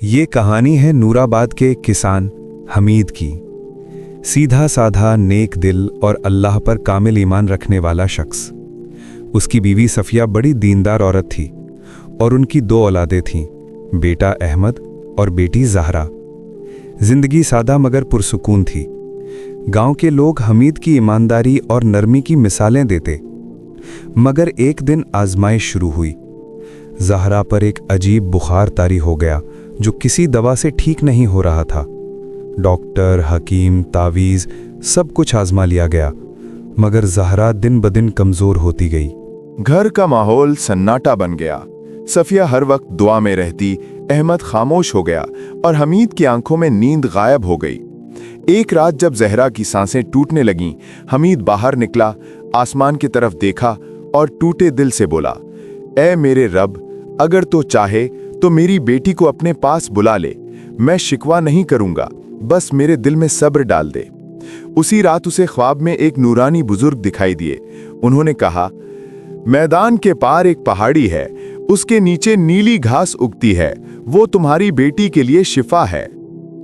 ये कहानी है नूराबाद के किसान हमीद की। सीधा साधा नेक दिल और अल्लाह पर कामिल ईमान रखने वाला शख्स। उसकी बीवी सफिया बड़ी दीनदार औरत थी और उनकी 2 औलादें थीं, बेटा अहमद और बेटी ज़हरा। जिंदगी सादा मगर पुरसुकून थी। गांव के लोग हमीद की ईमानदारी और नरमी की मिसालें देते। मगर एक दिन आजमाइश शुरू हुई। ज़हरा पर एक अजीब बुखार तारी हो गया जो किसी दवा से ठीक नहीं हो रहा था। डॉक्टर, हकीम, तावीज़ सब कुछ आजमा लिया गया, मगर ज़हरा दिन ब दिन कमज़ोर होती गई। घर का माहौल सन्नाटा बन गया। सफिया हर वक्त दुआ में रहती, अहमद खामोश हो गया और हमीद की आंखों में नींद गायब हो गई। एक रात जब ज़हरा की सांसें टूटने लगीं, हमीद बाहर निकला, आसमान की तरफ देखा और टूटे दिल से बोला, ऐ मेरे रब, अगर तो चाहे तो मेरी बेटी को अपने पास बुला ले। मैं शिकवा नहीं करूंगा, बस मेरे दिल में सब्र डाल दे। उसी रात उसे ख्वाब में एक नूरानी बुजुर्ग दिखाई दिए। उन्होंने कहा, मैदान के पार एक पहाड़ी है, उसके नीचे नीली घास उगती है, वो तुम्हारी बेटी के लिए शिफा है।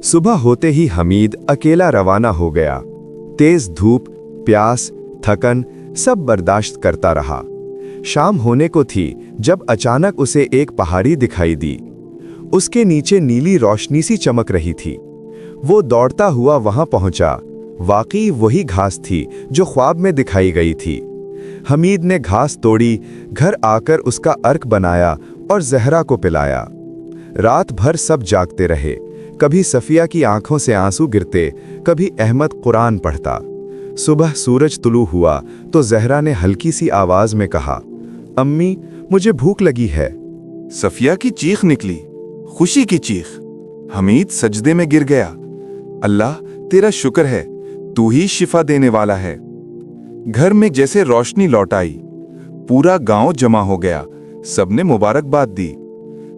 सुबह होते ही हमीद अकेला रवाना हो गया। तेज धूप, प्यास, थकन सब बर्दाश्त करता रहा। शाम होने को थी जब अचानक उसे एक पहाड़ी दिखाई दी। उसके नीचे नीली रोशनी सी चमक रही थी। वो दौड़ता हुआ वहां पहुंचा। वाकई वही घास थी जो ख्वाब में दिखाई गई थी। हमीद ने घास तोड़ी, घर आकर उसका अर्क बनाया और ज़हरा को पिलाया। रात भर सब जागते रहे। कभी सफिया की आंखों से आंसू गिरते, कभी अहमद कुरान पढ़ता। सुबह सूरज तुलू हुआ तो ज़हरा ने हल्की सी आवाज में कहा, अम्मी, मुझे भूख लगी है। सफिया की चीख निकली, खुशी की चीख। हमीद सजदे में गिर गया। अल्लाह तेरा शुक्र है, तू ही शिफा देने वाला है। घर में जैसे रोशनी लौट आई। पूरा गांव जमा हो गया। सबने मुबारकबाद दी।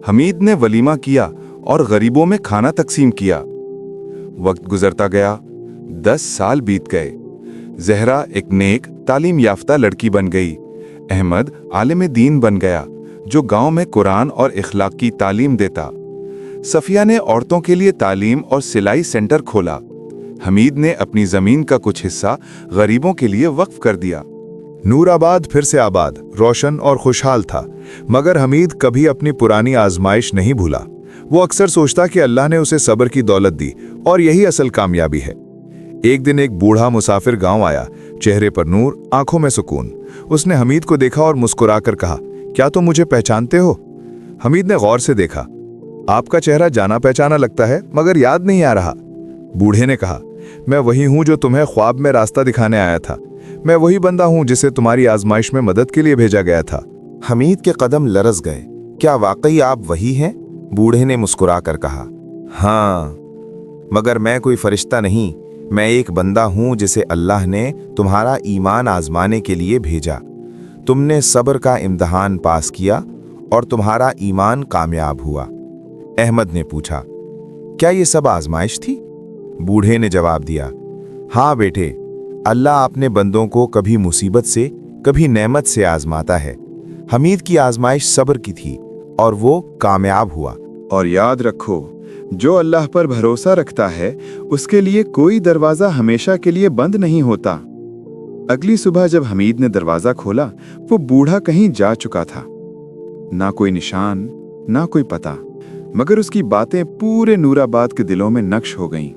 हमीद ने वलीमा किया और गरीबों में खाना तकसीम किया। वक्त गुजरता गया। 10 साल बीत गए। ज़हरा एक नेक, तालीम याफ्ता लड़की बन गई। अहमद आलिम दीन बन गया, जो गांव में कुरान और इखलाक की तालीम देता। सफिया ने औरतों के लिए तालीम और सिलाई सेंटर खोला। हमीद ने अपनी जमीन का कुछ हिस्सा गरीबों के लिए वक्फ कर दिया। नूराबाद फिर से आबाद, रोशन और खुशहाल था। मगर हमीद कभी अपनी पुरानी आजमाइश नहीं भूला। वो अक्सर सोचता कि अल्लाह ने उसे सब्र की दौलत दी और यही असल कामयाबी है। एक दिन एक बूढ़ा मुसाफिर गांव आया, चेहरे पर नूर, आंखों में सुकून। उसने हमीद को देखा और मुस्कुराकर कहा, क्या तुम मुझे पहचानते हो? हमीद ने गौर से देखा। आपका चेहरा जाना पहचाना लगता है, मगर याद नहीं आ रहा। बूढ़े ने कहा, मैं वही हूं जो तुम्हें ख्वाब में रास्ता दिखाने आया था। मैं वही बंदा हूं जिसे तुम्हारी आजमाइश में मदद के लिए भेजा गया था। हमीद के कदम लरस गए। क्या वाकई आप वही हैं? बूढ़े ने मुस्कुराकर कहा, हाँ, मगर मैं कोई फरिश्ता नहीं। मैं एक बंदा हूं जिसे अल्लाह ने तुम्हारा ईमान आजमाने के लिए भेजा। तुमने सब्र का इम्तिहान पास किया और तुम्हारा ईमान कामयाब हुआ। अहमद ने पूछा, क्या ये सब आजमाइश थी? बूढ़े ने जवाब दिया, हाँ बेटे, अल्लाह अपने बंदों को कभी मुसीबत से, कभी नेमत से आजमाता है। हमीद की आजमाइश सब्र की थी और वो कामयाब हुआ। और याद रखो, जो अल्लाह पर भरोसा रखता है, उसके लिए कोई दरवाजा हमेशा के लिए बंद नहीं होता। अगली सुबह जब हमीद ने दरवाजा खोला, वो बूढ़ा कहीं जा चुका था। ना कोई निशान, ना कोई पता, मगर उसकी बातें पूरे नूराबाद के दिलों में नक्श हो गईं।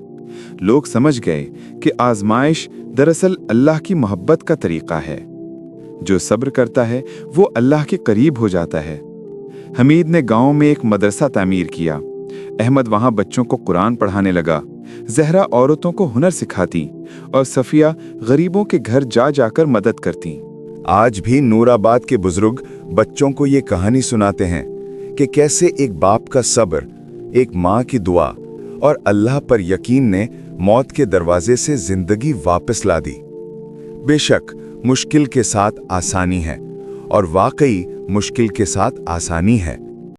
लोग समझ गए कि आजमाइश दरअसल अल्लाह की मोहब्बत का तरीका है। जो सब्र करता है वो अल्लाह के करीब हो जाता है। हमीद ने गांव में एक मदरसा तामीर किया। अहमद वहां बच्चों को कुरान पढ़ाने लगा। ज़हरा औरतों को हुनर सिखाती और सफिया गरीबों के घर जा जाकर मदद करती। आज भी नूराबाद के बुजुर्ग बच्चों को ये कहानी सुनाते हैं कि कैसे एक बाप का सब्र, एक माँ की दुआ और अल्लाह पर यकीन ने मौत के दरवाजे से जिंदगी वापस ला दी। बेशक मुश्किल के साथ आसानी है, और वाकई मुश्किल के साथ आसानी है।